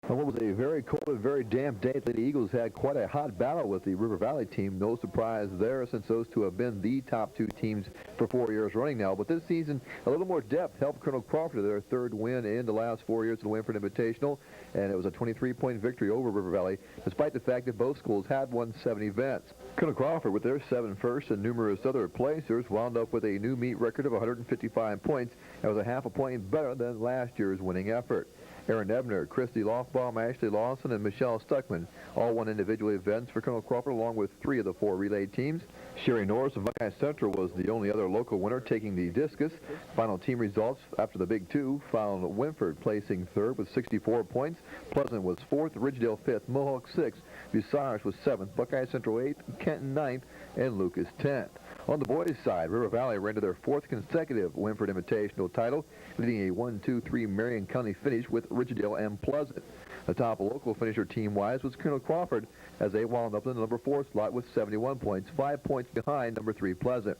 Well, what was a very cold and very damp day. The Eagles had quite a hot battle with the River Valley team. No surprise there, since those two have been the top two teams for 4 years running now. But this season, a little more depth helped Colonel Crawford to their third win in the last 4 years of the Winford Invitational, and it was a 23-point victory over River Valley, despite the fact that both schools had won 7 events. Colonel Crawford, with their 7 firsts and numerous other placers, wound up with a new meet record of 155 points. That was a half a point better than last year's winning effort. Aaron Ebner, Cristie Laughbaum, Ashley Lawson, and Michelle Stuckman all won individual events for Colonel Crawford, along with 3 of the 4 relay teams. Sherry Norris of Buckeye Central was the only other local winner, taking the discus. Final team results after the Big Two found Winford placing 3rd with 64 points. Pleasant was 4th, Ridgedale 5th, Mohawk 6th, Bucyrus was 7th, Buckeye Central 8th, Kenton 9th, and Lucas 10th. On the boys' side, River Valley ran to their 4th consecutive Winford Invitational title, leading a 1-2-3 Marion County finish with Ridgedale and Pleasant. The top local finisher team-wise was Colonel Crawford, as they wound up in the number 4 slot with 71 points, 5 points behind number 3 Pleasant.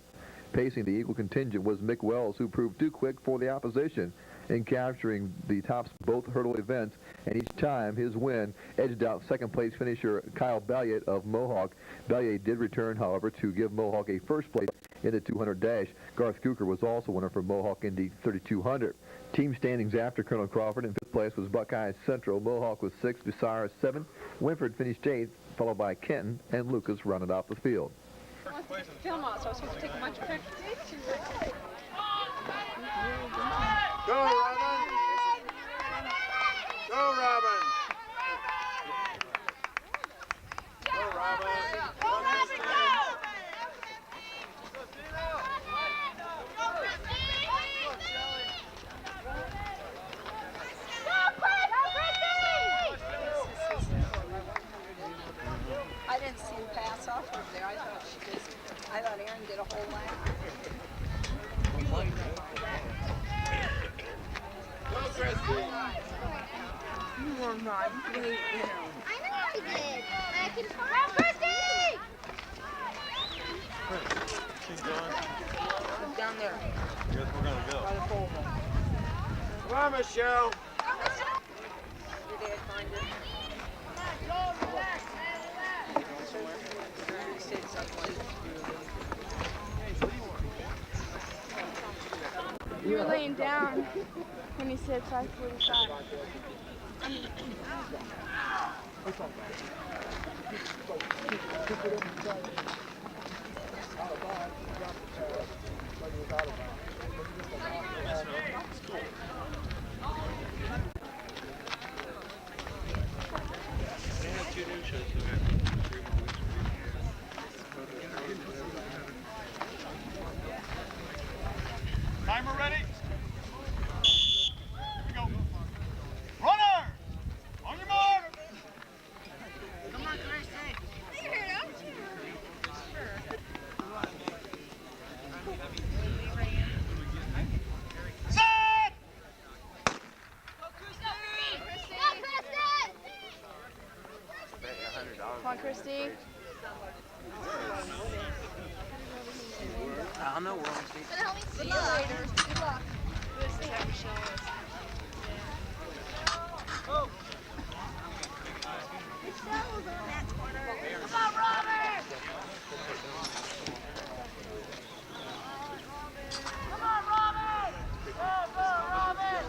Pacing the Eagle contingent was Mick Wells, who proved too quick for the opposition in capturing the tops both hurdle events, and each time his win edged out second-place finisher Kyle Balliet of Mohawk. Balliet did return, however, to give Mohawk a first place in the 200 dash. Garth Cooker was also winner for Mohawk in the 3200. Team standings after Colonel Crawford. In 5th place was Buckeye Central. Mohawk was 6th, Bucyrus 7th. Winford finished 8th, followed by Kenton, and Lucas rounded out the field. Film on, so I was supposed to take a bunch of pictures. Go, Robin! Go, Robin! Go, Robin! Go, Robin, go! I didn't see him pass off over there. I thought Aaron did a whole lap. Go, Cristie! You were not great, you know. I know I did. I can find Cristie! She's going. I'm down there. Yes, we're going to go. By the pole. Come on, Michelle. Your dad find it. You were laying down when he said 5:45. Timer ready? Here we go. Runner! On your mark! Come on, Cristie. Set! Come on, Cristie. I know we're on stage. See you later. Good luck. Come on, Robert! Come on, Robert! Go, Robert!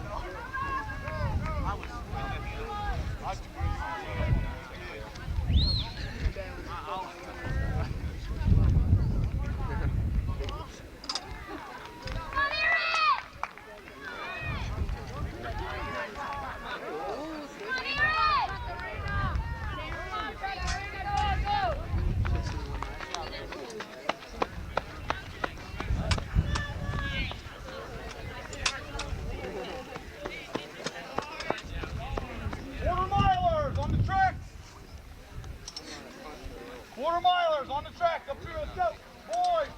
Quarter milers on the track. Up through. Let's go. Boys.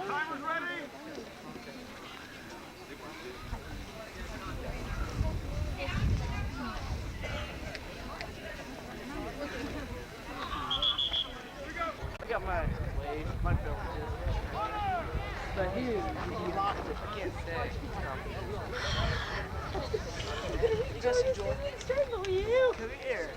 Timer's ready. I got my blade. But he locked it. I can't say. Jesse Jordan. Strangle you. Come here.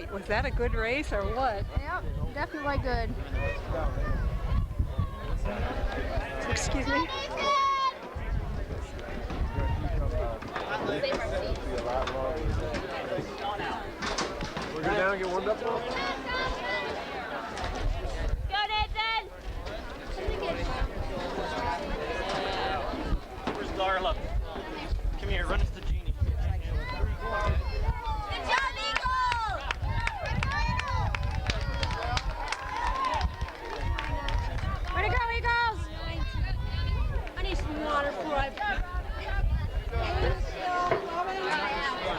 right. Was that a good race or what? Yep, definitely good. Excuse me. We'll go down and get warmed up now. Go, Nathan! Where's Darla? Come here, run us the genie. Good job, Eagles! Way to go, Eagles! I need some water before I...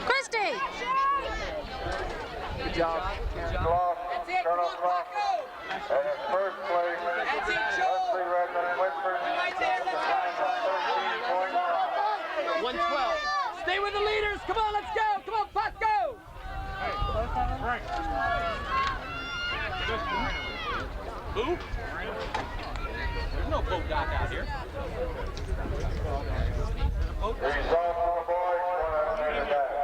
Cristie! Good job. That's it, come on, Paco! And in first place, That's it, Joel! Leslie Redmond Whitford, Right there, with a time of 13.5. 112. Stay with the leaders. Come on, let's go. Come on, Paco! Who? There's no boat dock out here. The result for the boys, 100 meter dash.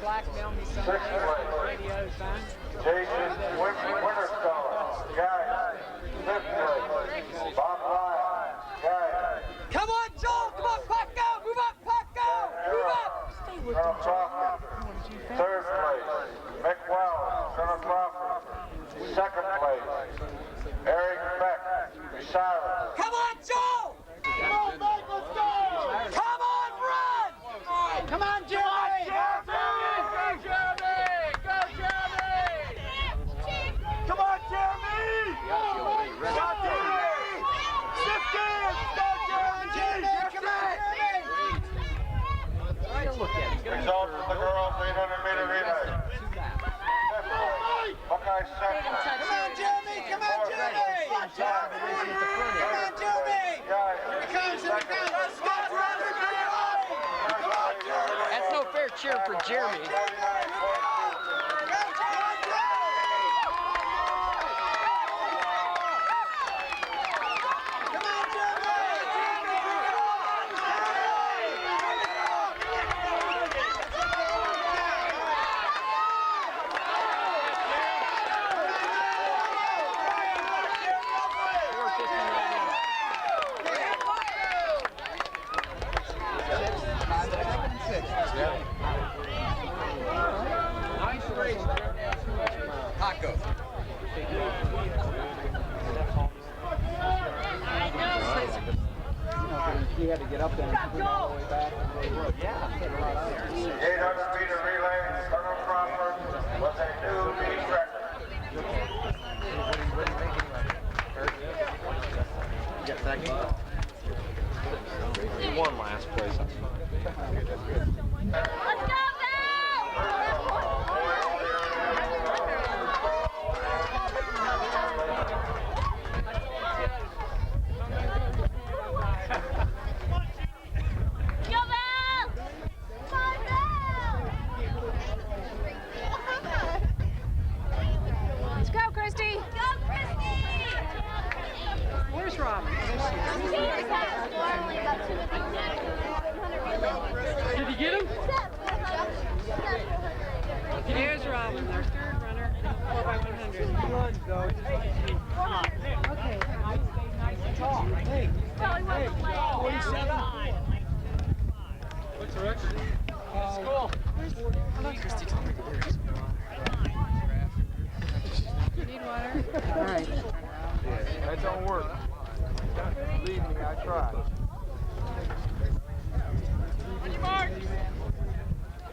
Blackmail me some Sixth place, radio, son. Jason Wintersteller, guy. Fifth place, Bob Ryan, guy. Come on, Joel. Come on, Paco. Move up, Paco. Move up. Colonel Crawford. Third place, Mick Wells, Colonel Crawford. Second place, Eric Beck, Cyrus. Come on, Joel. Come on, Mike, let's go. Come on, run. Come on, Jeremy. Come on, Jeremy! Go, Jeremy! Shift gears! Go, Jeremy! Come on! Result for the girls 800 meter relay. Fifth place, Buckeye Central. Come on, Jeremy! Come on, Jeremy! Come on, Jeremy! Guy. Here he comes! Stop running! Come on, Jeremy! That's no fair cheer for Jeremy. Paco. He had to get up there and bring all the way back and they were. Yeah. 800 meter relay, Colonel Crawford was a new league record. You got second? You won last place. Let's go, Let's go, Cristie! Go, Cristie! Where's Rob? Did you get him? There's Robin, our third runner, 4x100. Okay. Hey, Probably went away. 47. What's the record? School. You need water? All right. That don't work. Believe me, I tried.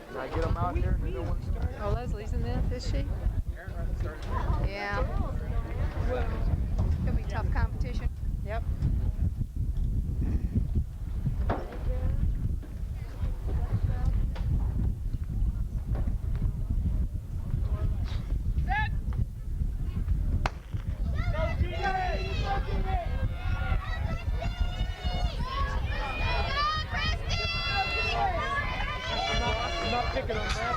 Can I get them out here? They don't want to start. Oh, Leslie's in this, is she? Yeah. It'll be tough competition. Yep. I'm not picking on that.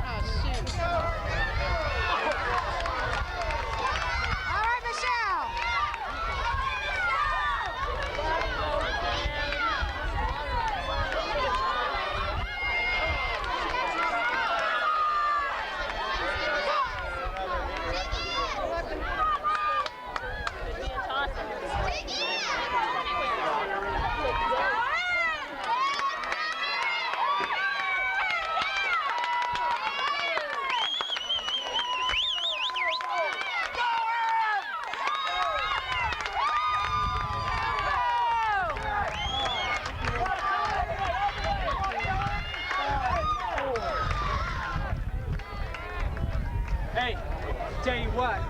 Oh, shoot. All right, Michelle. Hey, tell you what,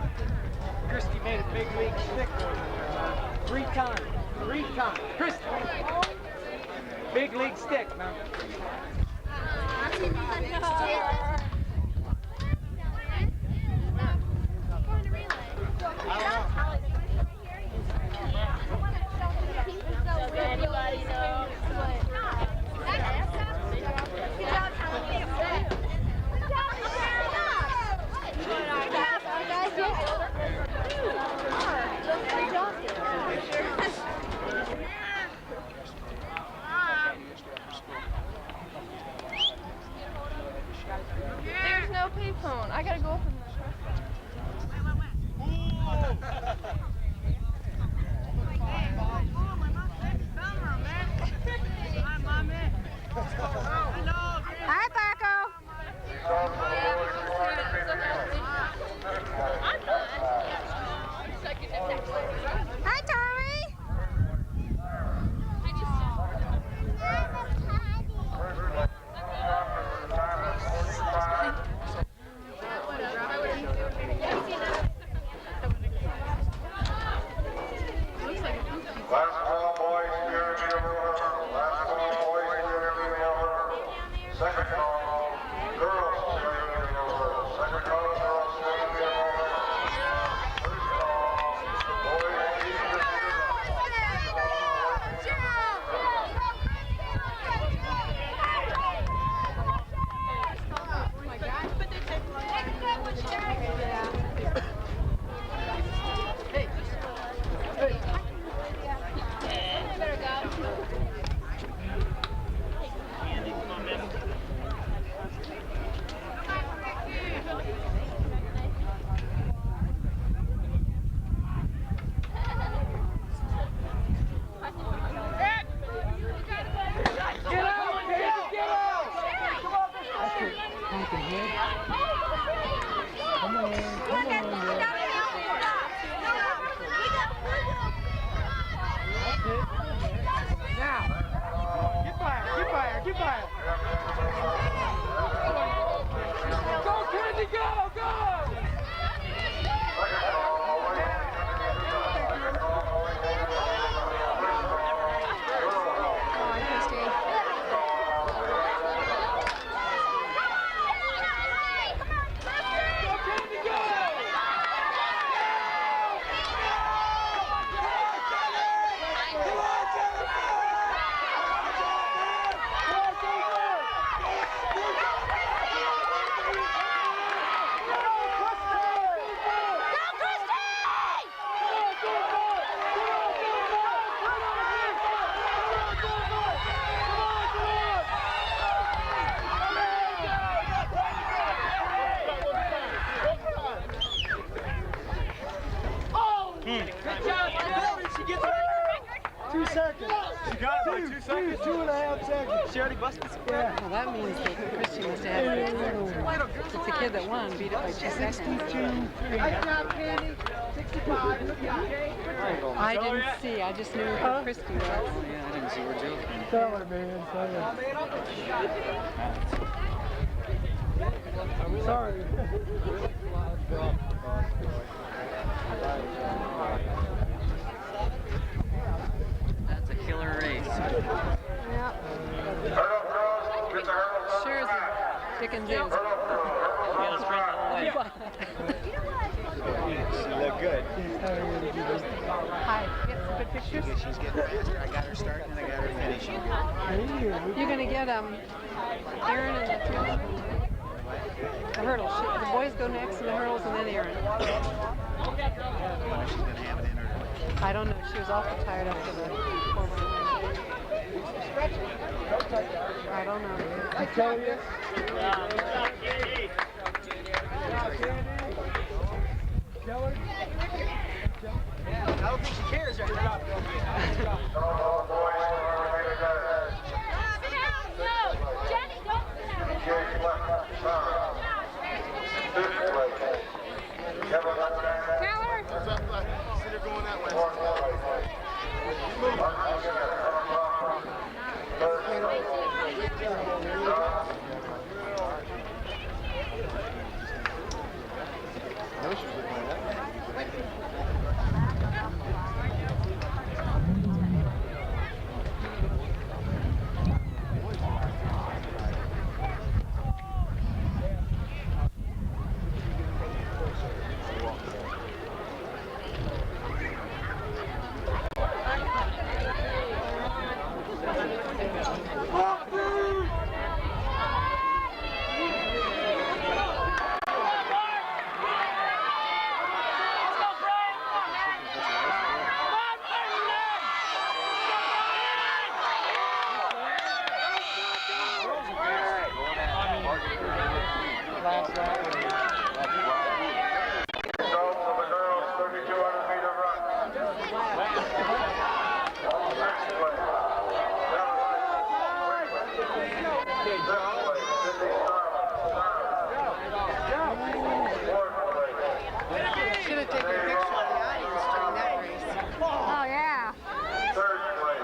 Cristie made a big league stick three times. Cristie, big league stick, man. There's no payphone. I gotta go open that. Hi, Paco. Hi, Tommy. Last call, boys, clear of your order. Last call, boys, clear of your order. Second call, girls, clear of your order. Second call, girls, clear of your order. First call, boys, keep your Get fire. Go, Cristie, go! She already busted some. Yeah. Well, that means that Cristie must have had it. It's the kid that won beat it by 2 seconds. 65. I didn't see. I just knew who Cristie was. Yeah, I didn't see where Joe came. Tell her, man. Tell her. Sorry. That's a killer race. Yeah. Sure as Dickens is. You gotta sprint the whole way. She looked good. Hi. Get some good pictures. She's getting faster. I got her starting and I got her finishing. You're gonna get Aaron and the hurdles. The boys go next to the hurdles and then Aaron. She's gonna have it in her. I don't know. She was awful tired after the 4x1. I don't know. I tell you. I don't think she cares right now. Jenny, don't They're going that way. Results of the girls' 3,200-meter run. Next place. Fifth place, Cristie Laughbaum. Fourth place. Should have taken a picture of the audience during that race. Oh, yeah. Third place.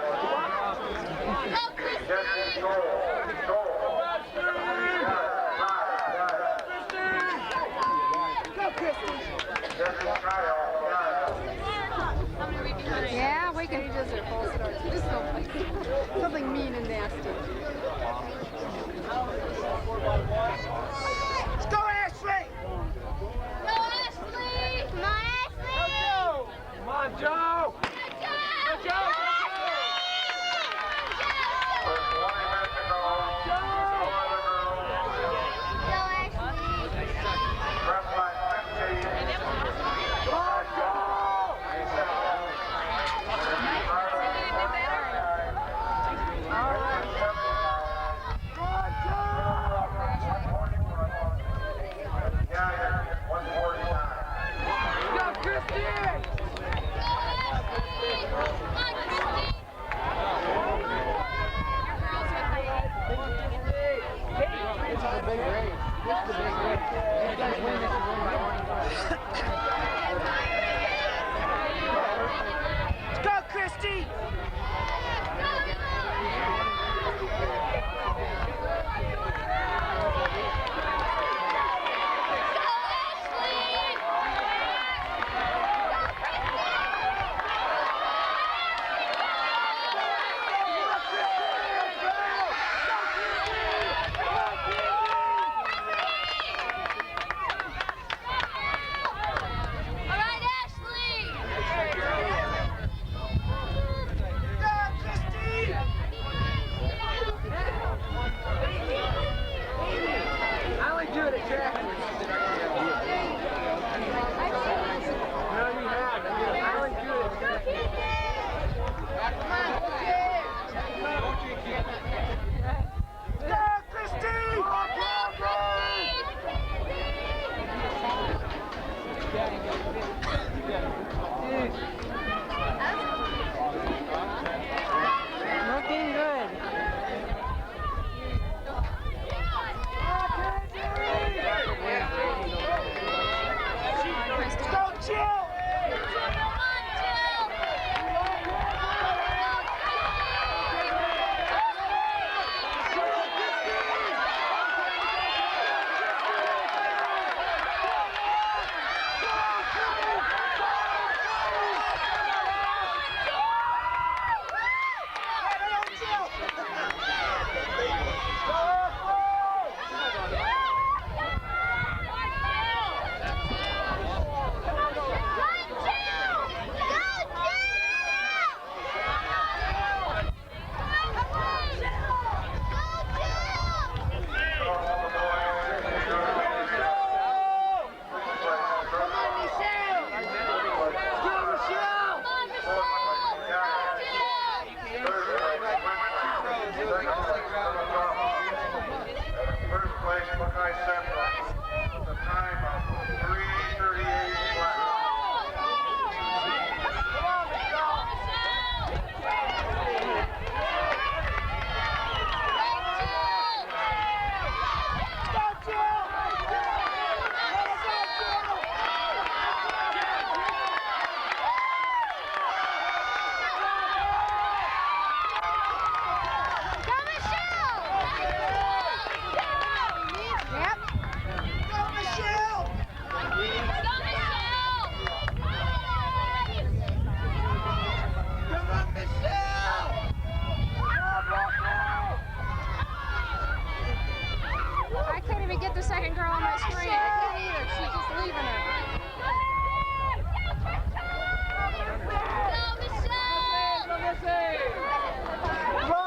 Cristie Yeah, we can. Just something mean and nasty. Let's go, Ashley! Go, Ashley! Come on, Ashley! Come on, Joe! Go, Joe! There's 20 minutes to go. Go, Ashley! Prep line 15. Come on, Joe! Let's go, Cristie! All right, Ashley! Go, Cristie! I only do it at track. No, you have. I only do it at track. Go, Cristie! Looking good. Go, Jill! First place, Buckeye Central. The time of 3:38 flat. I couldn't even get the second girl on my screen. I couldn't either. She's just leaving her. Go,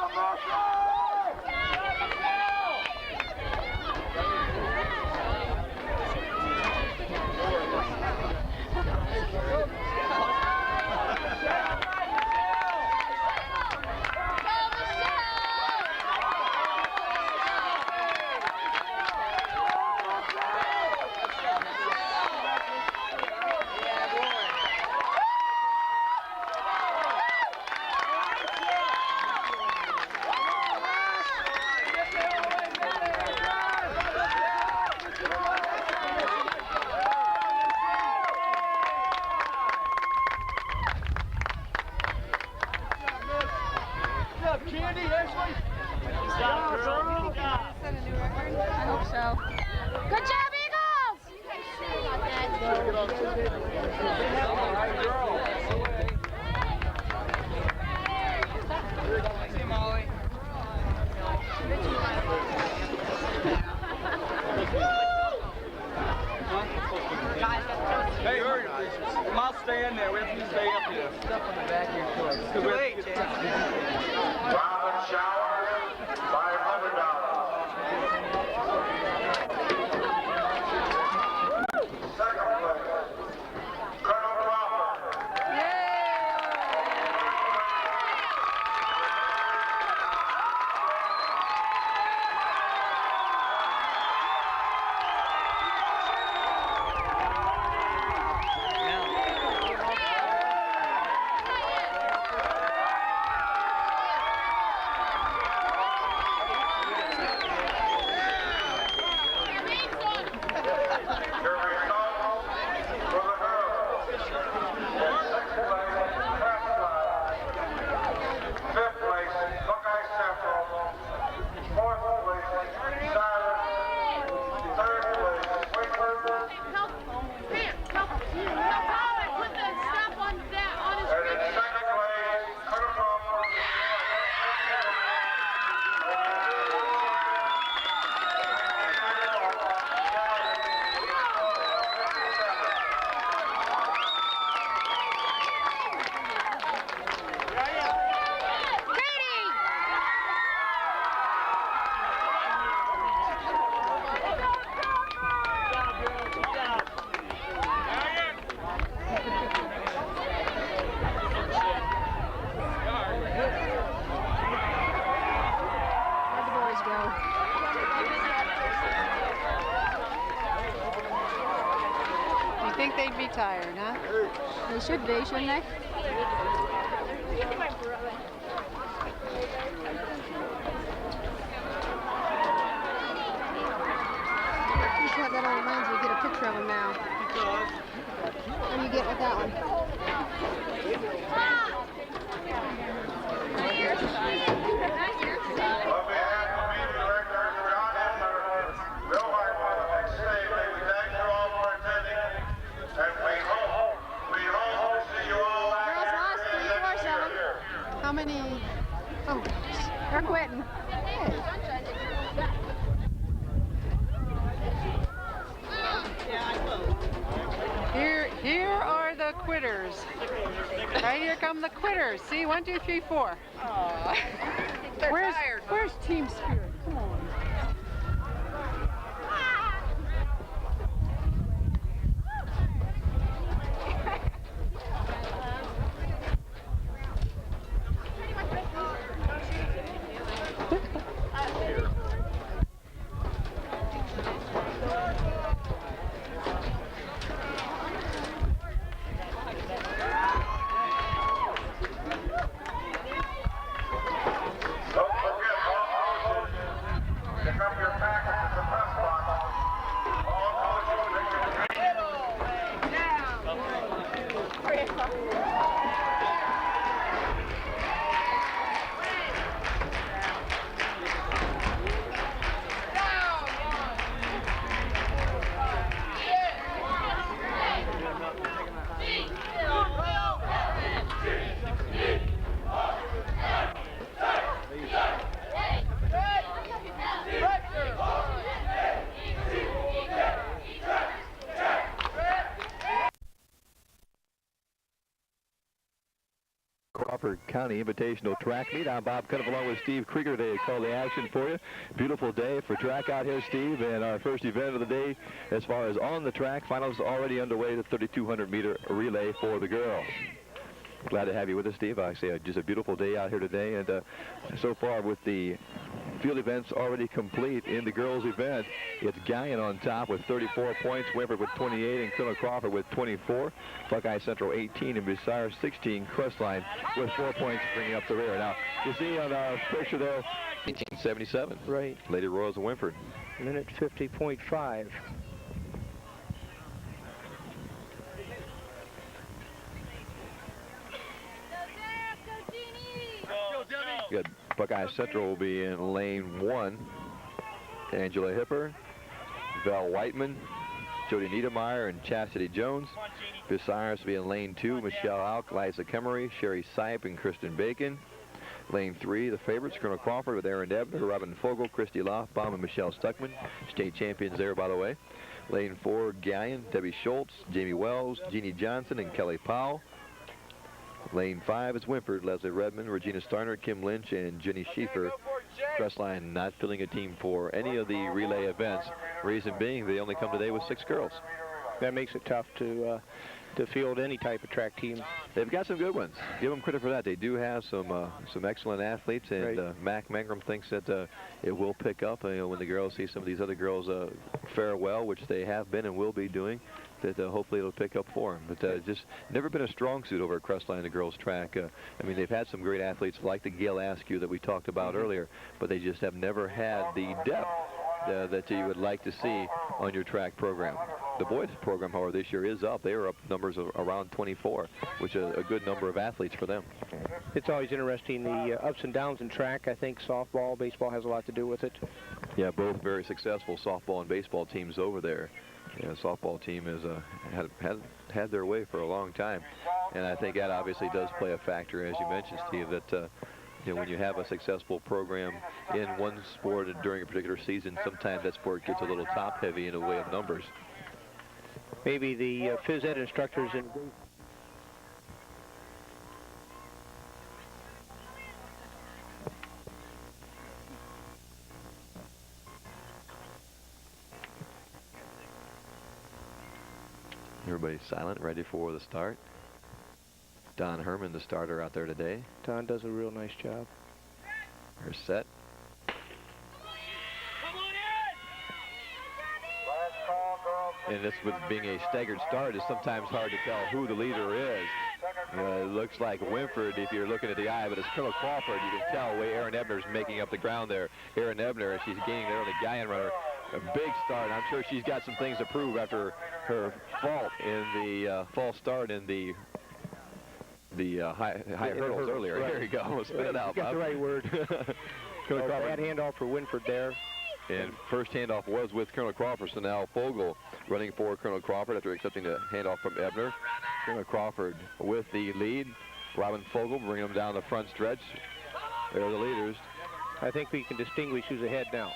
Set a new record? I hope so. Good job, Eagles! See Molly. Hey, I'll stay in there. We have to stay up here. Stuff on the back of your shorts. Too late, Robin Shower, $500. Second place, Colonel Crawford. Your results for the girls. In sixth place, Cristie. Fifth place, Buckeye Central. Fourth place, Silent. Third place, Winkler. Help! Here, help! Put the strap on that on his And in second place, Colonel Crawford. Where'd the boys go? You think they'd be tired, huh? They should be, shouldn't they? You should have that on your mind so you get a picture of him now. What do you get with that one? On behalf of meeting director John Edler, Bill Hartwell, and Steve, we thank you all for attending, and we hope to see you all back Girls here lost again 3-4, next 7. year. How many? Oh, they're quitting. Here are the quitters. Right here come the quitters. See, 1, 2, 3, 4. Where's team spirit? Come on. Don't forget, all coaches, pick up your packets at the press box. All coaches, pick your Crawford County Invitational Track Meet. I'm Bob Cunniffe along with Steve Krieger today to call the action for you. Beautiful day for track out here, Steve, and our first event of the day as far as on the track. Finals already underway, the 3,200 meter relay for the girls. Glad to have you with us, Steve. Actually, just a beautiful day out here today, and so far with the field events already complete in the girls event, it's Guyan on top with 34 points, Wimper with 28, and Colonel Crawford with 24. Buckeye Central 18, and Bucyrus 16. Crestline with 4 points, bringing up the rear. Now, you see on our picture there, 1877. Right. Lady Royals of Wimper. Minute 50.5. Good. Buckeye Central will be in lane 1. Angela Hipper, Val Whiteman, Jody Niedermeyer, and Chastity Jones. Besides to be in lane 2, Michelle Alk, Liza Kemery, Sherry Sipe, and Kristen Bacon. Lane 3, the favorites, Colonel Crawford with Aaron Ebner, Robin Fogel, Cristie Laughbaum, and Michelle Stuckman. State champions there, by the way. Lane 4, Gallion, Debbie Schultz, Jamie Wells, Jeannie Johnson, and Kelly Powell. Lane 5 is Winford, Leslie Redmond, Regina Starner, Kim Lynch, and Jenny Schieffer. Crestline not filling a team for any of the relay events. Reason being, they only come today with 6 girls. That makes it tough to field any type of track team. They've got some good ones. Give them credit for that. They do have some excellent athletes, and Right. Mac Mangrum thinks that it will pick up. When the girls see some of these other girls fare well, which they have been and will be doing, that hopefully it'll pick up for them. But just never been a strong suit over at Crestline, the girls track. I mean, they've had some great athletes like the Gail Askew that we talked about earlier, but they just have never had the depth that you would like to see on your track program. The boys program, however, this year is up. They are up numbers of around 24, which is a good number of athletes for them. It's always interesting, the ups and downs in track. I think softball, baseball has a lot to do with it. Yeah, both very successful softball and baseball teams over there. Yeah, softball team has had their way for a long time, and I think that obviously does play a factor, as you mentioned, Steve, that when you have a successful program in one sport during a particular season, sometimes that sport gets a little top-heavy in a way of numbers. Maybe the phys ed instructors in Everybody's silent, ready for the start. Don Herman, the starter out there today. Don does a real nice job. Her set. And this, with being a staggered start, is sometimes hard to tell who the leader is. It looks like Winford if you're looking at the eye, but it's Colonel Crawford. You can tell the way Erin Ebner's making up the ground there. Erin Ebner, she's gaining there on the Gallion runner. A big start. I'm sure she's got some things to prove after her fault in the false start in the high hurdles earlier. Right. Here you go. Spit it out, You got Bob. the right word. Bad handoff for Winford there. And first handoff was with Colonel Crawford, so now Fogel running for Colonel Crawford after accepting the handoff from Ebner. Colonel Crawford with the lead. Robin Fogel bringing them down the front stretch. There are the leaders. I think we can distinguish who's ahead now.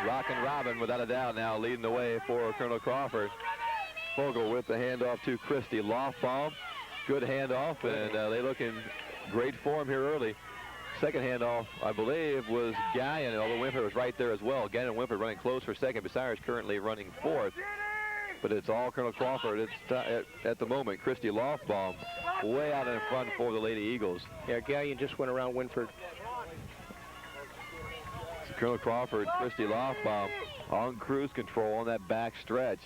Rockin' Robin, without a doubt, now leading the way for Colonel Crawford. Fogel with the handoff to Cristie Laughbaum. Good handoff, and they look in great form here early. Second handoff, I believe, was Gallion, although Winford was right there as well. Gallion and Winford running close for second. Besides currently running fourth. But it's all Colonel Crawford. It's at the moment, Cristie Laughbaum way out in front for the Lady Eagles. Yeah, Gallion just went around Winford. Colonel Crawford, Cristie Laughbaum on cruise control on that back stretch.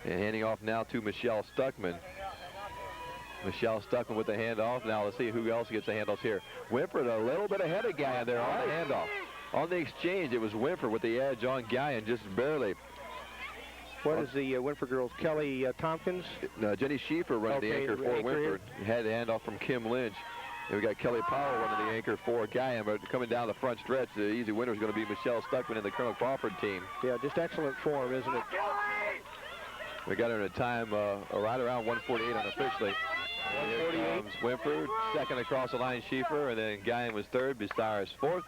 And handing off now to Michelle Stuckman. Michelle Stuckman with the handoff. Now let's see who else gets the handoffs here. Winford a little bit ahead of Gallion there on the handoff. On the exchange, it was Winford with the edge on Gallion, just barely. What is the Winford girls? Kelly Tompkins? Jenny Schieffer running the anchor for Winford. Had the handoff from Kim Lynch. And we got Kelly Powell running the anchor for Gallion, but coming down the front stretch, the easy winner is going to be Michelle Stuckman and the Colonel Crawford team. Yeah, just excellent form, isn't it? We got her in a time right around 1:48 unofficially. And here comes Winford, second across the line, Schieffer, and then Gallion was third, Bistars fourth,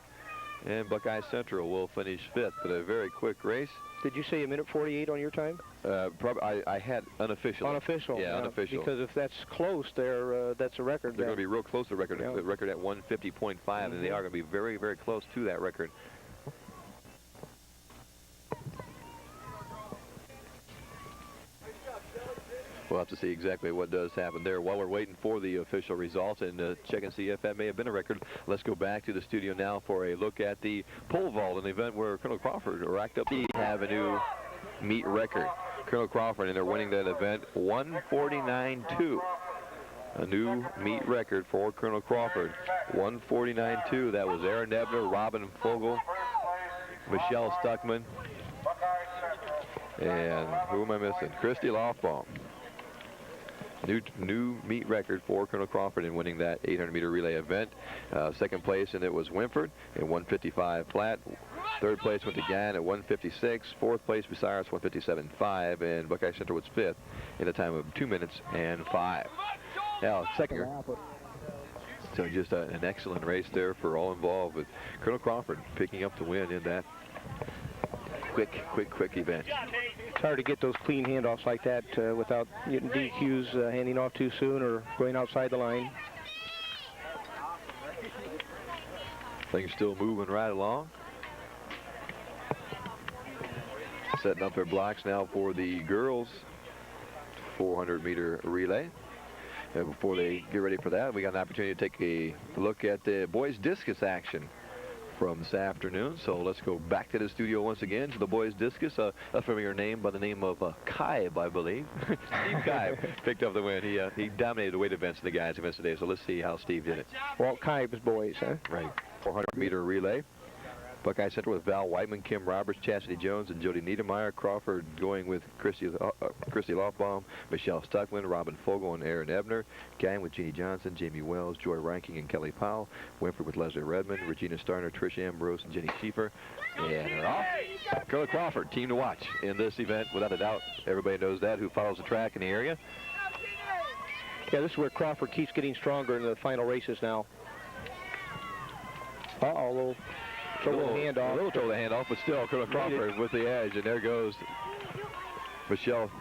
and Buckeye Central will finish fifth. But a very quick race. Did you say a minute 48 on your time? Probably I had unofficial. Unofficial. Yeah, unofficial. Because if that's close, that's a record. They're going to be real close to the record. Yeah. The record at 150.5, and they are going to be very, very close to that record. We'll have to see exactly what does happen there. While we're waiting for the official results and check and see if that may have been a record, let's go back to the studio now for a look at the pole vault, an event where Colonel Crawford racked up the have a new meet record. Colonel Crawford, and they're winning that event 149.2. A new meet record for Colonel Crawford. 149.2. That was Aaron Ebner, Robin Fogel, Michelle Stuckman, and who am I missing? Cristie Laughbaum. New meet record for Colonel Crawford in winning that 800-meter relay event. Second place, and it was Winford in 155 flat. Third place went to Gann at 1:56. Fourth place, Bucyrus, 1:57.5. And Buckeye Center was fifth in a time of 2 minutes and 5. Now, second half. So just an excellent race there for all involved, with Colonel Crawford picking up the win in that quick event. It's hard to get those clean handoffs like that without getting DQs, handing off too soon, or going outside the line. Things still moving right along. Setting up their blocks now for the girls 400-meter relay. And before they get ready for that, we got an opportunity to take a look at the boys discus action from this afternoon. So let's go back to the studio once again to the boys discus. A familiar name by the name of Kaib, I believe. Steve Kaib picked up the win. He dominated the weight events in the guys events today. So let's see how Steve did it. Walt Kaib's boys, huh? Right. 400-meter relay. Buckeye Center with Val Whiteman, Kim Roberts, Chastity Jones, and Jody Niedermeyer. Crawford going with Cristie Laughbaum, Michelle Stuckman, Robin Fogel, and Aaron Ebner. Gang with Jeannie Johnson, Jamie Wells, Joy Ranking, and Kelly Powell. Winford with Leslie Redmond, Regina Starner, Trish Ambrose, and Jenny Schieffer. And they're off. Colonel Crawford, team to watch in this event, without a doubt. Everybody knows that who follows the track in the area. Yeah, this is where Crawford keeps getting stronger in the final races now. Uh-oh, a little handoff. A little trouble to hand off, but still, Colonel Crawford with the edge, and there goes Michelle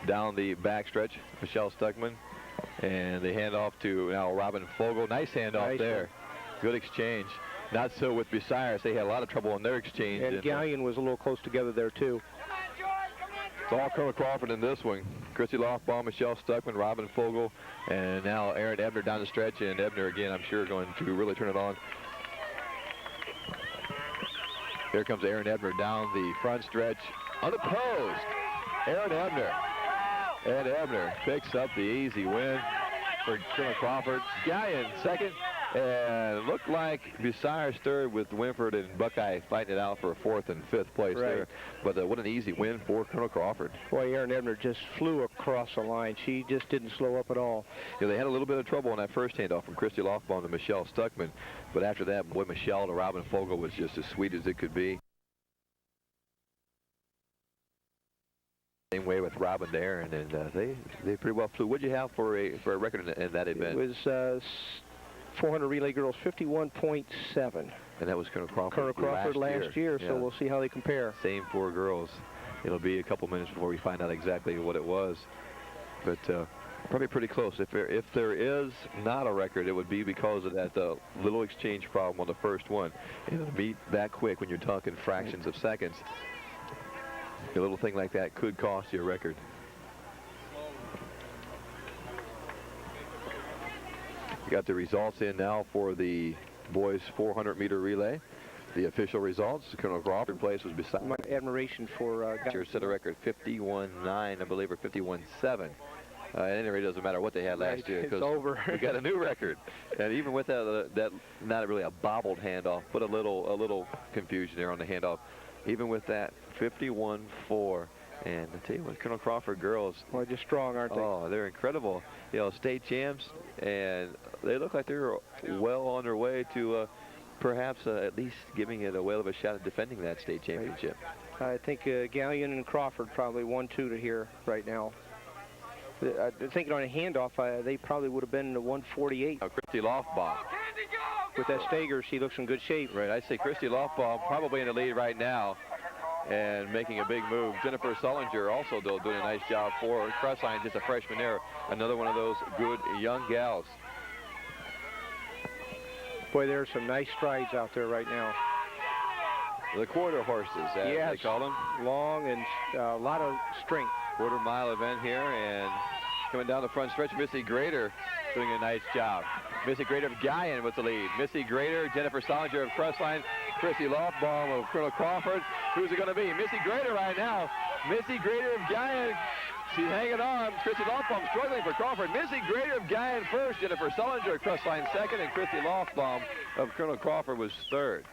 down the backstretch. Michelle Stuckman, and they hand off to now Robin Fogel. Nice handoff there. Good exchange. Not so with Bucyrus. They had a lot of trouble in their exchange. And Gallion was a little close together there, too. It's all Colonel Crawford in this one. Cristie Laughbaum, Michelle Stuckman, Robin Fogel, and now Aaron Ebner down the stretch. And Ebner, again, I'm sure going to really turn it on. Here comes Aaron Ebner down the front stretch, unopposed. Aaron Ebner. Ed Ebner picks up the easy win for Colonel Crawford. Gallion second, and looked like Bucyrus third, with Winford and Buckeye fighting it out for a fourth and fifth place there. But what an easy win for Colonel Crawford. Boy, Aaron Ebner just flew across the line. She just didn't slow up at all. Yeah, they had a little bit of trouble on that first handoff from Cristie Laughbaum to Michelle Stuckman. But after that, boy, Michelle to Robin Fogel was just as sweet as it could be. Same way with Robin to Aaron, and they pretty well flew. What'd you have for a record in that event? It was 400 relay girls 51.7. And that was Colonel Crawford. Colonel Crawford last year, so we'll see how they compare. Same for girls. It'll be a couple minutes before we find out exactly what it was, but probably pretty close. If there is not a record, it would be because of that little exchange problem on the first one. It'll be that quick when you're talking fractions of seconds. A little thing like that could cost you a record. We got the results in now for the boys 400-meter relay. The official results: Colonel Crawford place was beside. My admiration for set a record 51.9, I believe, or 51.7. At any rate, it doesn't matter what they had last year, because we got a new record. And even with that not really a bobbled handoff, but a little confusion there on the handoff. Even with that, 51.4. And I tell you what, Colonel Crawford girls, well, just strong, aren't they? Oh, they're incredible. You know, state champs, and they look like they're well on their way to perhaps at least giving it a whale of a shot at defending that state championship. I think Gallion and Crawford probably 1-2 to here right now. Thinking on a handoff, they probably would have been in the 148. Cristie Laughbaum. With that Stager, she looks in good shape. Right, I'd say Cristie Laughbaum probably in the lead right now and making a big move. Jennifer Sullinger also doing a nice job for her. Cressline, just a freshman there. Another one of those good young gals. Boy, there's some nice strides out there right now. The quarter horses, as they call them. Long and a lot of strength. Quarter-mile event here, and coming down the front stretch, Missy Grader doing a nice job. Missy Grader of Gallion with the lead. Missy Grader, Jennifer Sullinger of Crestline, Cristie Laughbaum of Colonel Crawford. Who's it going to be? Missy Grader right now. Missy Grader of Gallion. She's hanging on. Cristie Laughbaum struggling for Crawford. Missy Grader of Gallion first. Jennifer Sullinger of Crestline second, and Cristie Laughbaum of Colonel Crawford was third.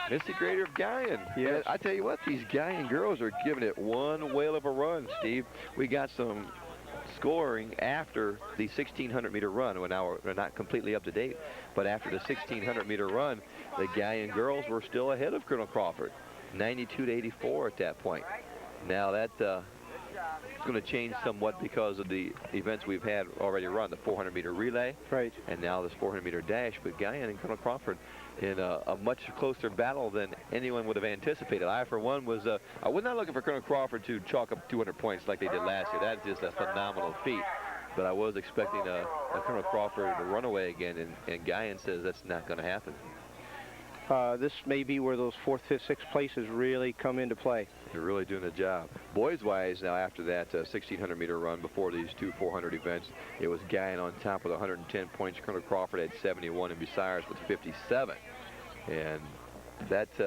Missy Grader of Gallion. Yes. I tell you what, these Gallion girls are giving it one whale of a run, Steve. We got some scoring after the 1,600-meter run. Well, now we're not completely up to date, but after the 1,600-meter run, the Galleon girls were still ahead of Colonel Crawford, 92-84 at that point. Now that it's going to change somewhat because of the events we've had already run, the 400-meter relay, right, and now this 400-meter dash. But Galleon and Colonel Crawford in a much closer battle than anyone would have anticipated. I, for one, was not looking for Colonel Crawford to chalk up 200 points like they did last year. That's just a phenomenal feat. But I was expecting a Colonel Crawford to run away again, and Galleon says that's not going to happen. This may be where those 4th, 5th, 6th places really come into play. They're really doing a job. Boys-wise, now after that 1,600-meter run before these two 400 events, it was Galleon on top with 110 points. Colonel Crawford had 71 and Bucyrus with 57. And that's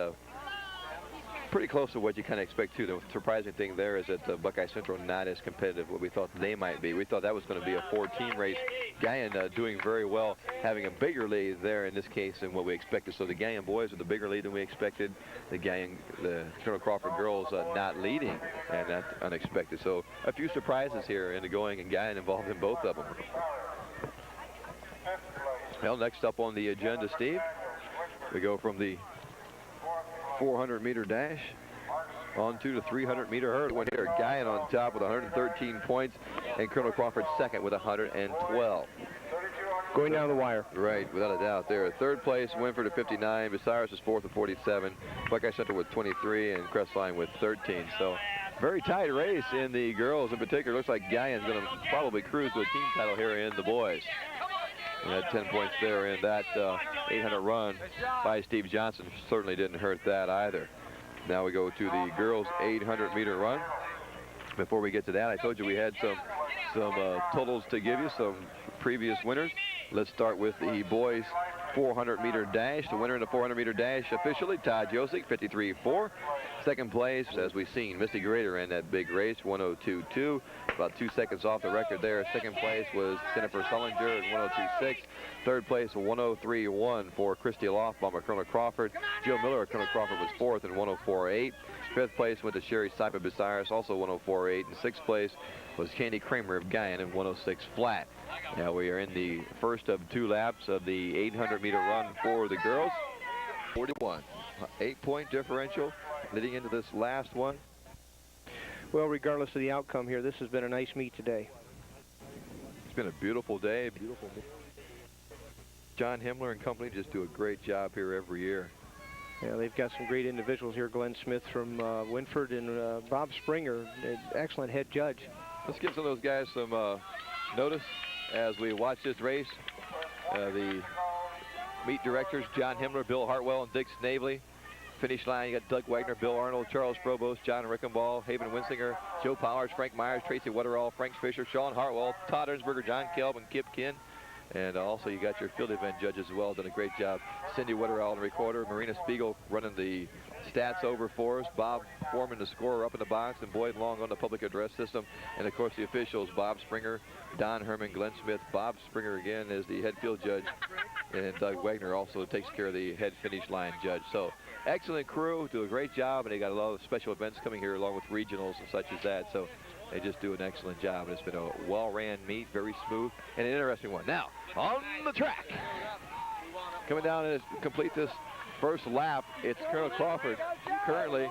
pretty close to what you kind of expect, too. The surprising thing there is that Buckeye Central not as competitive as what we thought they might be. We thought that was going to be a 4-team race. Galleon doing very well, having a bigger lead there in this case than what we expected. So the Galleon boys with a bigger lead than we expected. The Colonel Crawford girls not leading, and that's unexpected. So a few surprises here in the going, and Galleon involved in both of them. Well, next up on the agenda, Steve, we go from the 400-meter dash onto the 300-meter hurdle. One here, Galleon on top with 113 points, and Colonel Crawford second with 112. Going down the wire. Right, without a doubt there. Third place, Winford at 59. Bucyrus is fourth at 47. Buckeye Central with 23, and Crestline with 13. So very tight race in the girls in particular. Looks like Galleon's going to probably cruise to a team title here in the boys. We had 10 points there in that 800 run by Steve Johnson. Certainly didn't hurt that either. Now we go to the girls 800-meter run. Before we get to that, I told you we had some totals to give you, some previous winners. Let's start with the boys 400-meter dash. The winner in the 400-meter dash officially, Todd Josick, 53.4. Second place, as we've seen, Misty Grader ran that big race, 102.2. About 2 seconds off the record there. Second place was Jennifer Sullinger at 102.6. Third place, 103.1 for Cristie Laughbaum of Colonel Crawford. Jill Miller of Colonel Crawford was fourth in 104.8. Fifth place went to Sherry Sipe of Bucyrus, also 104.8. And sixth place was Candy Kramer of Galleon in 106 flat. Now we are in the first of 2 laps of the 800-meter run for the girls. 41, 8-point differential leading into this last one. Well, regardless of the outcome here, this has been a nice meet today. It's been a beautiful day. John Himmler and company just do a great job here every year. Yeah, they've got some great individuals here. Glenn Smith from Winford and Bob Springer, an excellent head judge. Let's give some of those guys some notice as we watch this race. The meet directors, John Himmler, Bill Hartwell, and Dick Snavely. Finish line, you got Doug Wagner, Bill Arnold, Charles Provost, John Rickenbaugh, Haven Winsinger, Joe Powers, Frank Myers, Tracy Wetterall, Frank Fisher, Sean Hartwell, Todd Ernstberger, John Kelvin, Kip Kinn. And also you got your field event judges as well, done a great job. Cindy Wetterall, the recorder, Marina Spiegel running the stats over for us, Bob Foreman, the scorer up in the box, and Boyd Long on the public address system. And of course the officials, Bob Springer, Don Herman, Glenn Smith. Bob Springer again is the head field judge, and Doug Wagner also takes care of the head finish line judge. So excellent crew, do a great job, and they got a lot of special events coming here along with regionals and such as that. So they just do an excellent job, and it's been a well-ran meet, very smooth, and an interesting one. Now, on the track, coming down to complete this first lap, it's Colonel Crawford currently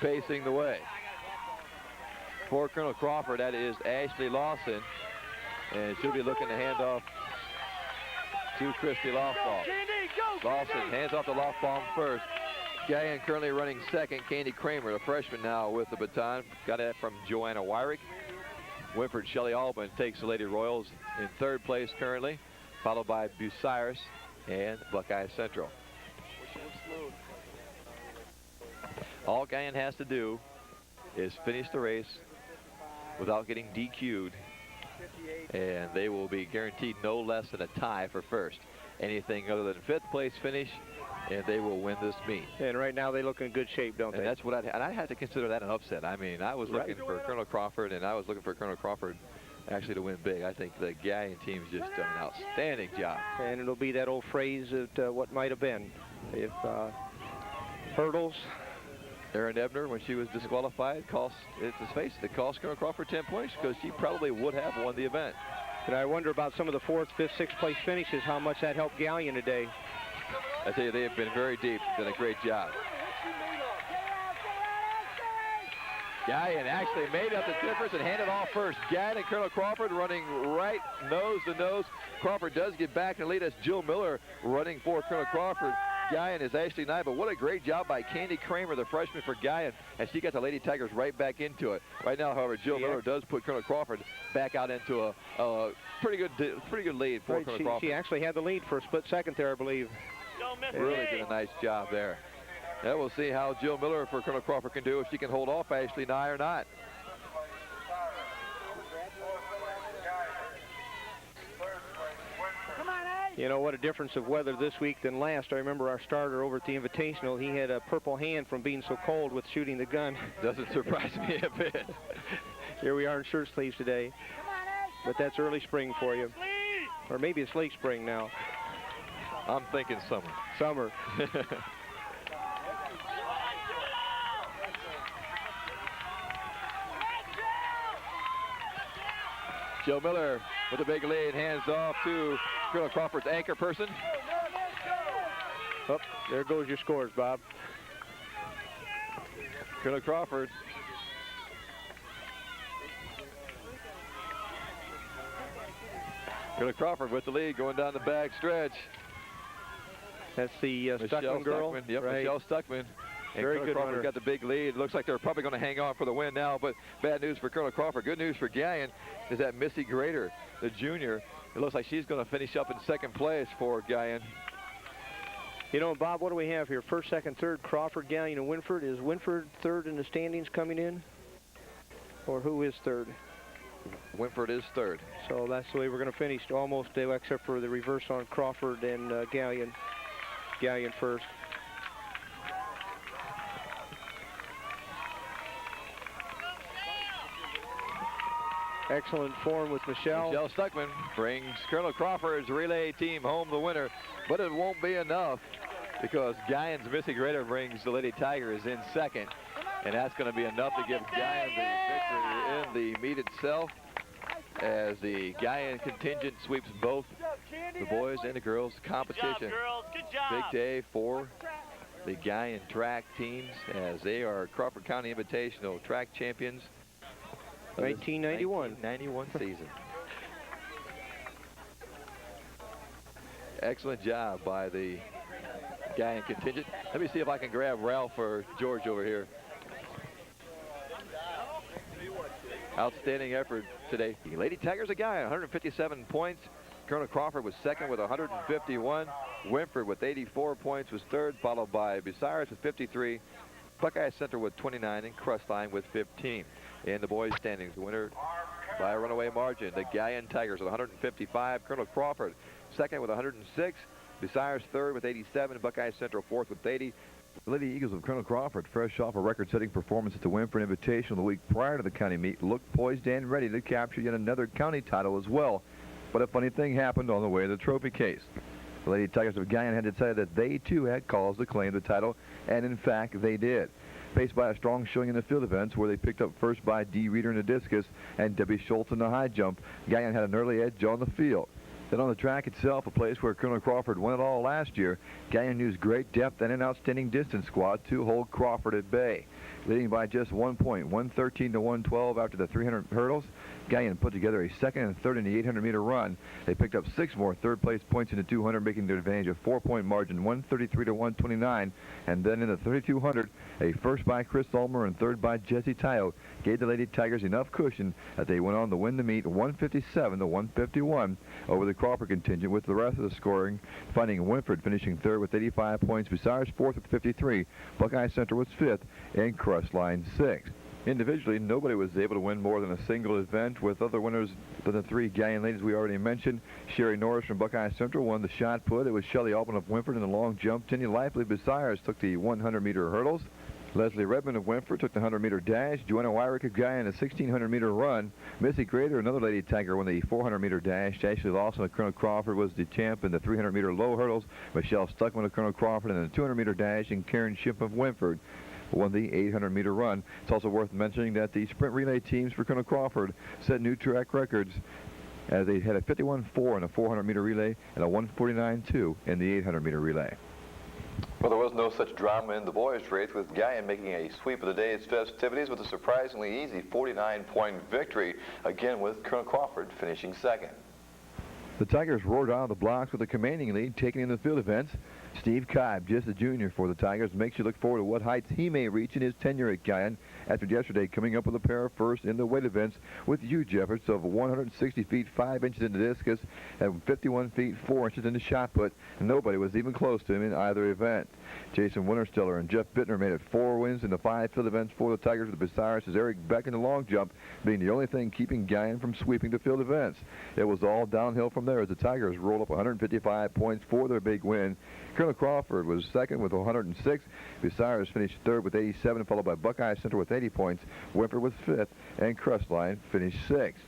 pacing the way. For Colonel Crawford, that is Ashley Lawson, and she'll be looking to hand off to Cristie Laughbaum. Lawson hands off to Laughbaum first. Galleon currently running second. Candy Kramer, the freshman, now with the baton. Got that from Joanna Wyrick. Winford Shelley Albin takes the Lady Royals in third place currently, followed by Bucyrus and Buckeye Central. All Galleon has to do is finish the race without getting DQ'd, and they will be guaranteed no less than a tie for first. Anything other than fifth place finish, and they will win this meet. And right now they look in good shape, don't they? And that's what I had to consider that an upset. I mean, I was looking for Colonel Crawford, and I was looking for Colonel Crawford actually to win big. I think the Galleon team's just done an outstanding job. And it'll be that old phrase of what might have been. If hurdles Erin Ebner, when she was disqualified, let's face it, it cost Colonel Crawford 10 points because she probably would have won the event. And I wonder about some of the 4th, 5th, 6th place finishes, how much that helped Gallion today. I tell you, they have been very deep, done a great job. Gallion actually made up the difference and handed off first. Gallion and Colonel Crawford running right nose to nose. Crawford does get back in the lead. That's Jill Miller running for Colonel Crawford. Gallion is Ashley Knight, but what a great job by Candy Kramer, the freshman for Gallion, and she got the Lady Tigers right back into it. Right now, however, Jill Miller does put Colonel Crawford back out into a pretty good lead for Colonel Crawford. She actually had the lead for a split second there, I believe. Really did a nice job there. Yeah, we'll see how Jill Miller for Colonel Crawford can do, if she can hold off Ashley Nye or not. You know, what a difference of weather this week than last. I remember our starter over at the Invitational, he had a purple hand from being so cold with shooting the gun. Doesn't surprise me a bit. Here we are in shirt sleeves today. But that's early spring for you. Or maybe it's late spring now. I'm thinking summer. Summer. Jill Miller with a big lead, hands off to Colonel Crawford's anchor person. Oh, there goes your scores, Bob. Colonel Crawford. Colonel Crawford with the lead going down the back stretch. That's the Stuckman girl. Stuckman. Yep, right. Michelle Stuckman. And Very Colonel good Crawford runner. got the big lead. Looks like they're probably going to hang on for the win now, but bad news for Colonel Crawford. Good news for Gallion is that Missy Grader, the junior, it looks like she's going to finish up in second place for Gallion. You know, Bob, what do we have here? First, second, third, Crawford, Gallion, and Winford. Is Winford third in the standings coming in? Or who is third? Winford is third. So that's the way we're going to finish, almost, except for the reverse on Crawford and Gallion. Gallion first. Excellent form with Michelle. Michelle Stuckman brings Colonel Crawford's relay team home the winner, but it won't be enough because Gallion's Missy Grader brings the Lady Tigers in second, and that's going to be enough to give Gallion the victory in the meet itself as the Gallion contingent sweeps both the boys and the girls competition. Good job, girls. Good job. Big day for the Gallion track teams as they are Crawford County Invitational track champions. 1991. 1991 season. Excellent job by the Gallion contingent. Let me see if I can grab Ralph or George over here. Outstanding effort today. The Lady Tigers of Gallion, 157 points. Colonel Crawford was second with 151. Winford with 84 points was third, followed by Bucyrus with 53. Buckeye Center with 29 and Crestline with 15. In the boys' standings, the winner by a runaway margin, the Gallion Tigers with 155. Colonel Crawford second with 106. Bucyrus third with 87. Buckeye Central fourth with 80. The Lady Eagles of Colonel Crawford, fresh off a record-setting performance at the Winford Invitational the week prior to the county meet, looked poised and ready to capture yet another county title as well. But a funny thing happened on the way to the trophy case. The Lady Tigers of Gallion had decided that they too had cause to claim the title, and in fact they did. Faced by a strong showing in the field events where they picked up first by Dee Reeder in the discus and Debbie Schultz in the high jump, Gallion had an early edge on the field. Then on the track itself, a place where Colonel Crawford won it all last year, Gallion used great depth and an outstanding distance squad to hold Crawford at bay. Leading by just 1 point, 113 to 112 after the 300 hurdles, Gallion put together a second and third in the 800-meter run. They picked up 6 more third-place points in the 200, making their advantage a 4-point margin, 133 to 129. And then in the 3200, a first by Chris Ulmer and third by Jesse Tayo gave the Lady Tigers enough cushion that they went on to win the meet 157 to 151 over the Crawford contingent, with the rest of the scoring finding Winford finishing third with 85 points, Bucyrus fourth with 53, Buckeye Center was fifth, and Crestline sixth. Individually, nobody was able to win more than a single event, with other winners than the 3 Gallion ladies we already mentioned. Sherry Norris from Buckeye Central won the shot put. It was Shelley Altman of Winford in the long jump. Tinny Lively Bucyrus took the 100-meter hurdles. Leslie Redmond of Winford took the 100-meter dash. Joanna Wyrick of Gallion a 1,600-meter run. Missy Grader, another Lady Tiger, won the 400-meter dash. Ashley Lawson of Colonel Crawford was the champ in the 300-meter low hurdles. Michelle Stuckman of Colonel Crawford in the 200-meter dash, and Karen Ship of Winford won the 800-meter run. It's also worth mentioning that the sprint relay teams for Colonel Crawford set new track records as they had a 51.4 in the 400-meter relay and a 149.2 in the 800-meter relay. Well, there was no such drama in the boys' race, with Guyan making a sweep of the day's festivities with a surprisingly easy 49-point victory, again with Colonel Crawford finishing second. The Tigers roared out of the blocks with a commanding lead, taking in the field events. Steve Kibe, just a junior for the Tigers, makes you look forward to what heights he may reach in his tenure at Guyan after yesterday coming up with a pair of firsts in the weight events with huge efforts of 160 feet 5 inches in the discus and 51 feet 4 inches in the shot put. Nobody was even close to him in either event. Jason Winterstiller and Jeff Bittner made it 4 wins in the 5 field events for the Tigers, with Bucyrus' Eric Beck in the long jump being the only thing keeping Guyan from sweeping the field events. It was all downhill from there as the Tigers rolled up 155 points for their big win. Colonel Crawford was second with 106. Bucyrus finished third with 87, followed by Buckeye Central with 80 points. Wimper was fifth, and Crestline finished sixth.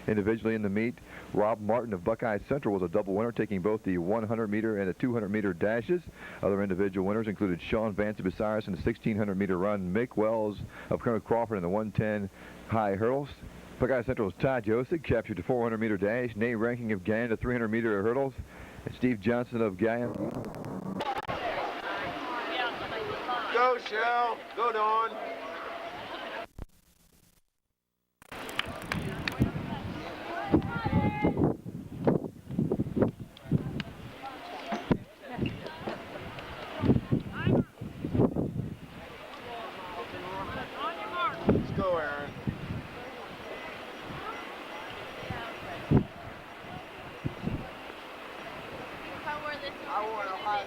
Individually in the meet, Rob Martin of Buckeye Central was a double winner, taking both the 100-meter and the 200-meter dashes. Other individual winners included Sean Vance of Bucyrus in the 1,600-meter run, Mick Wells of Colonel Crawford in the 110 high hurdles. Buckeye Central's Todd Joseph captured the 400-meter dash, Nate Ranking of Guyan the 300-meter hurdles, and Steve Johnson of Guyan. Go, Shell. Go, Dawn. Let's go, Aaron. I wore a hot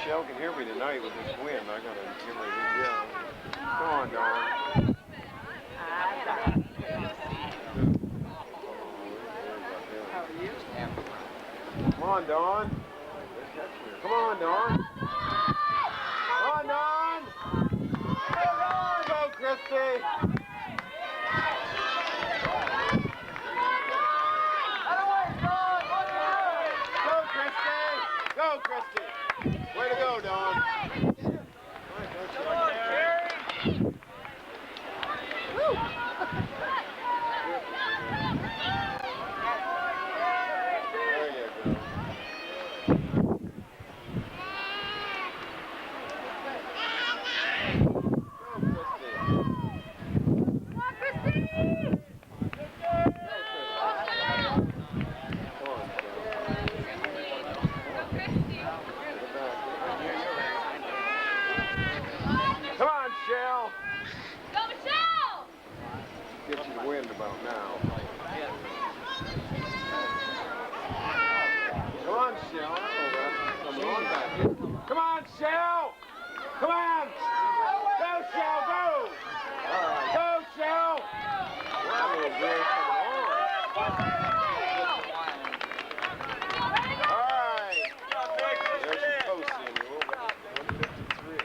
Michelle can hear me tonight with this wind. I gotta hear my yell. Come on, Dawn. Come on, Dawn. Come on, Dawn. Come on, Dawn. Go, Cristie. Go, Cristie! Way to go, Dawn! Come on, Jerry! Woo! There you go. Go, Cristie! Come on, Shell. Go, Michelle! Get some wind about now. Come on, Shell. Come on back. Come on, Shell. Come on. Go, Shell, go. All right. Go, Shell. Wow, little girl, come on. All right. There's the post, Samuel. 153.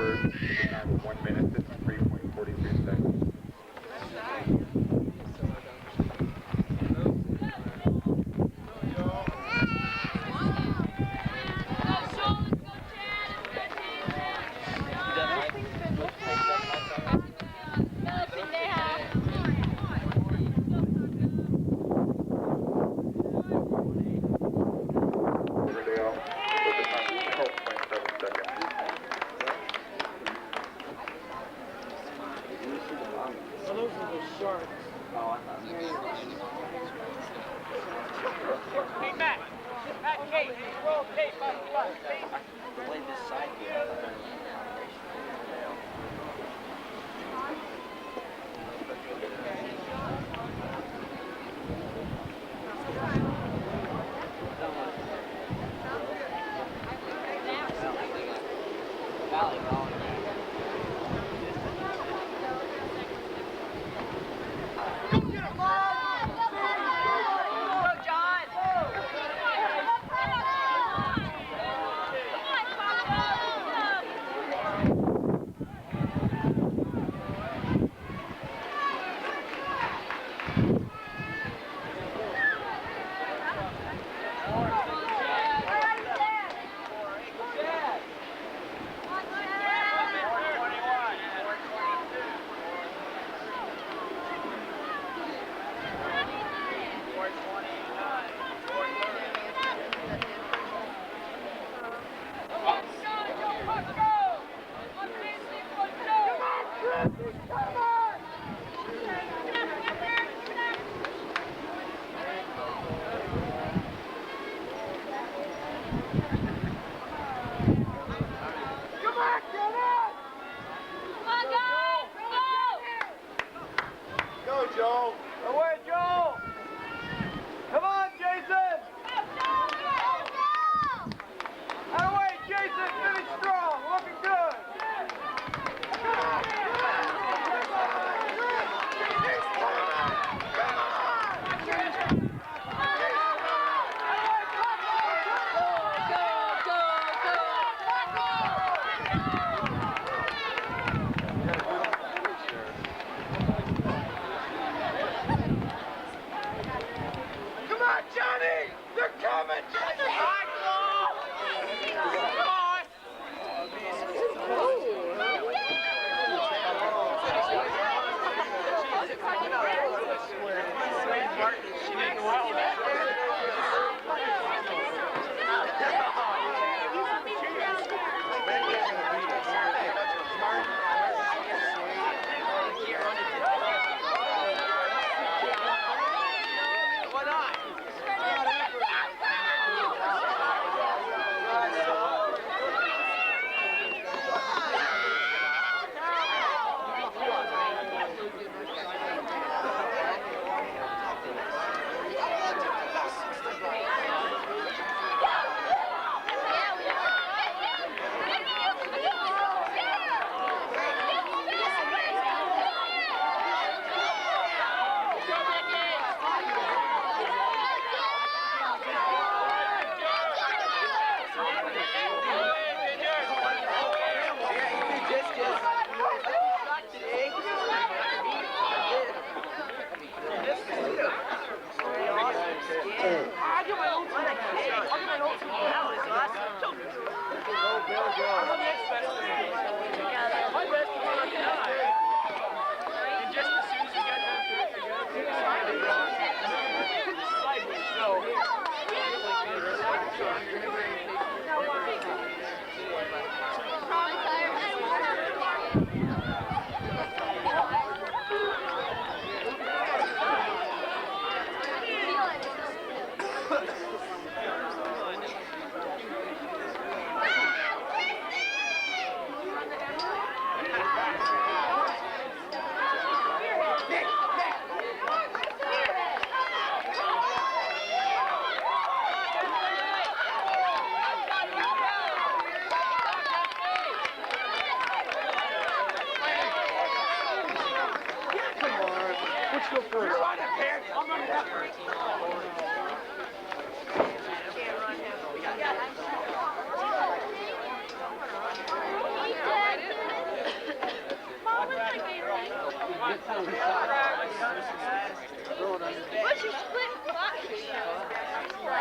first with a time of 1 minute, 53.43 seconds. Hey, Matt, Kate, roll tape on the left. Play this side here.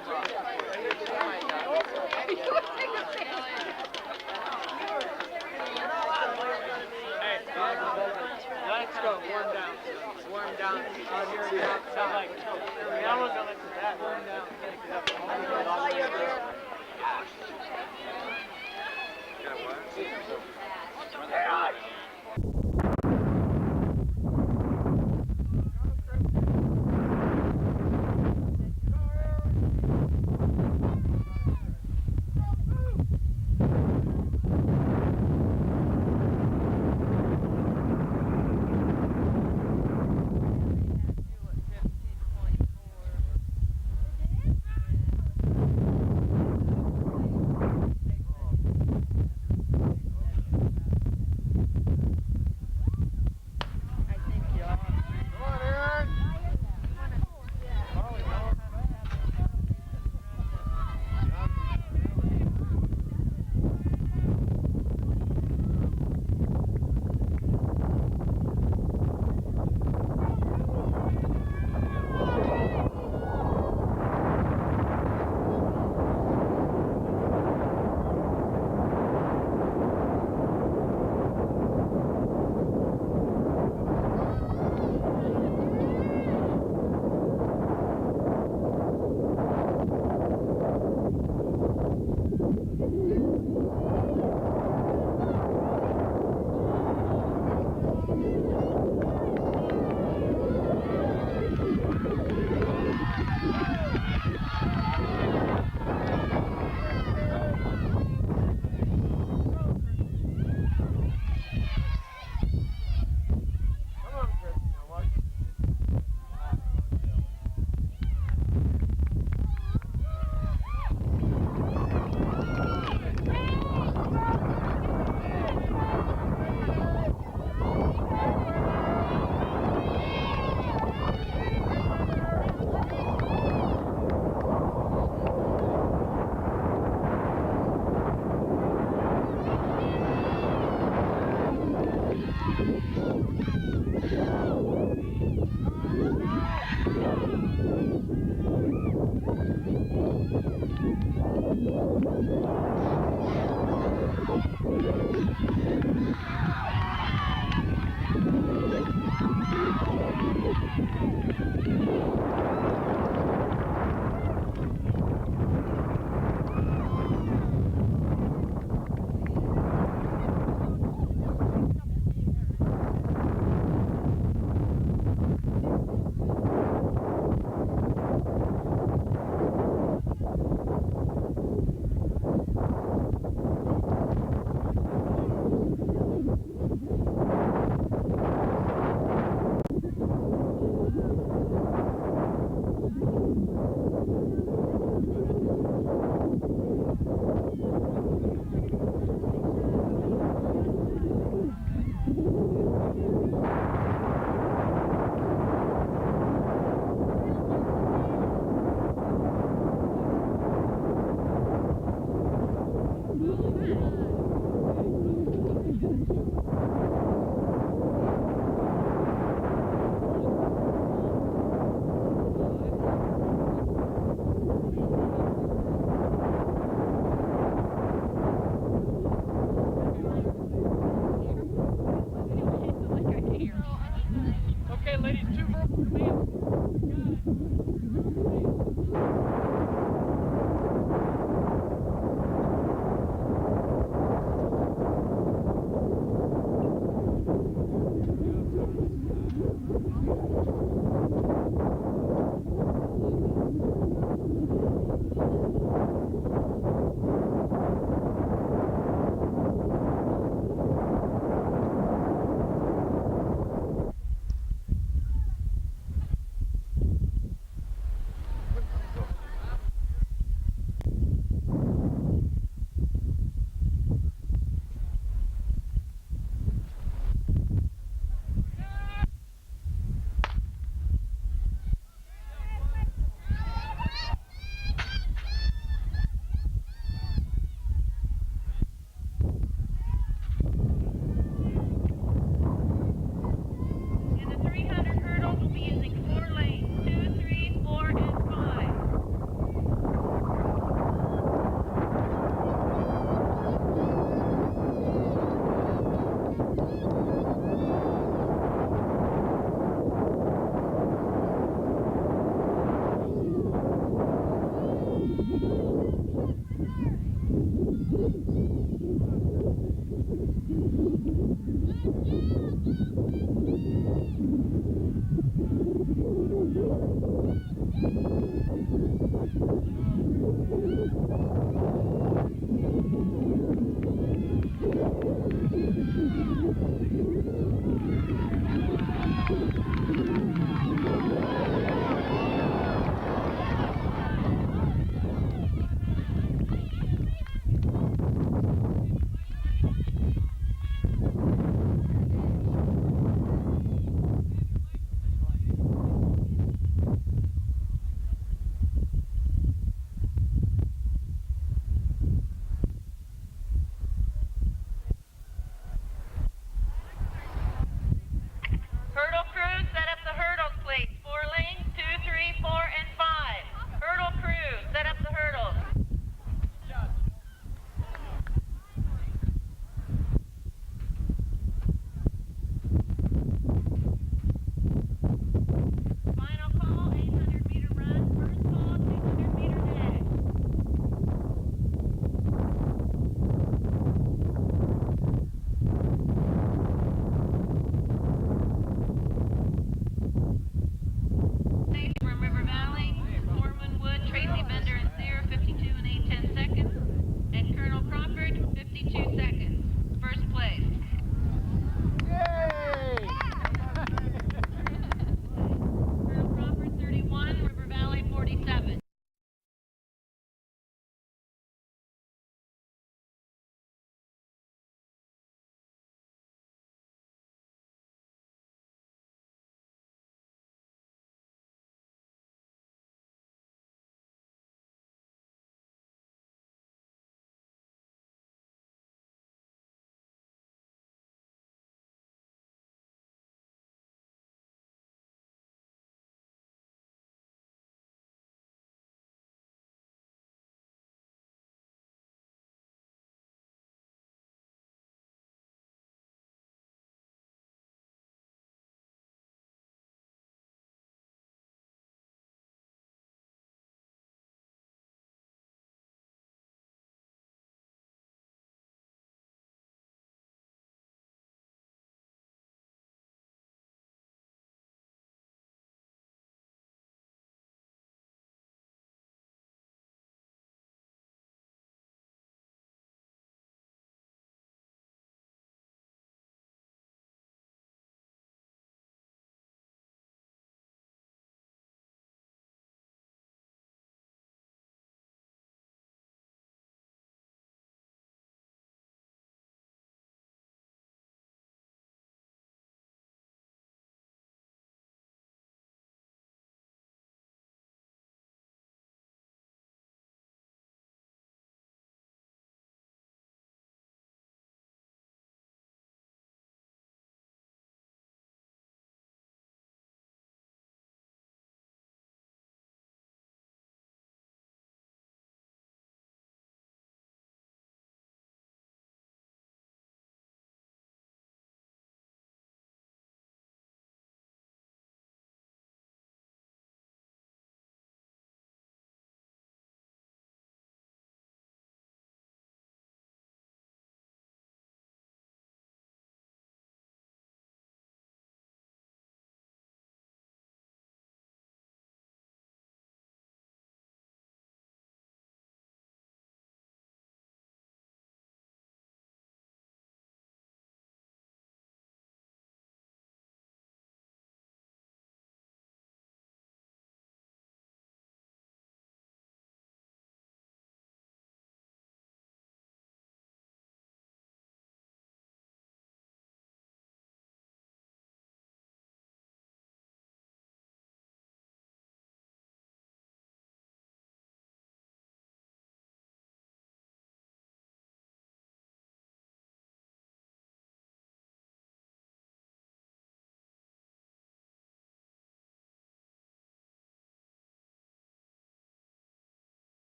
Let's go. Warm down. Warm down. Out here on the outside. I wasn't gonna let you that. Warm down.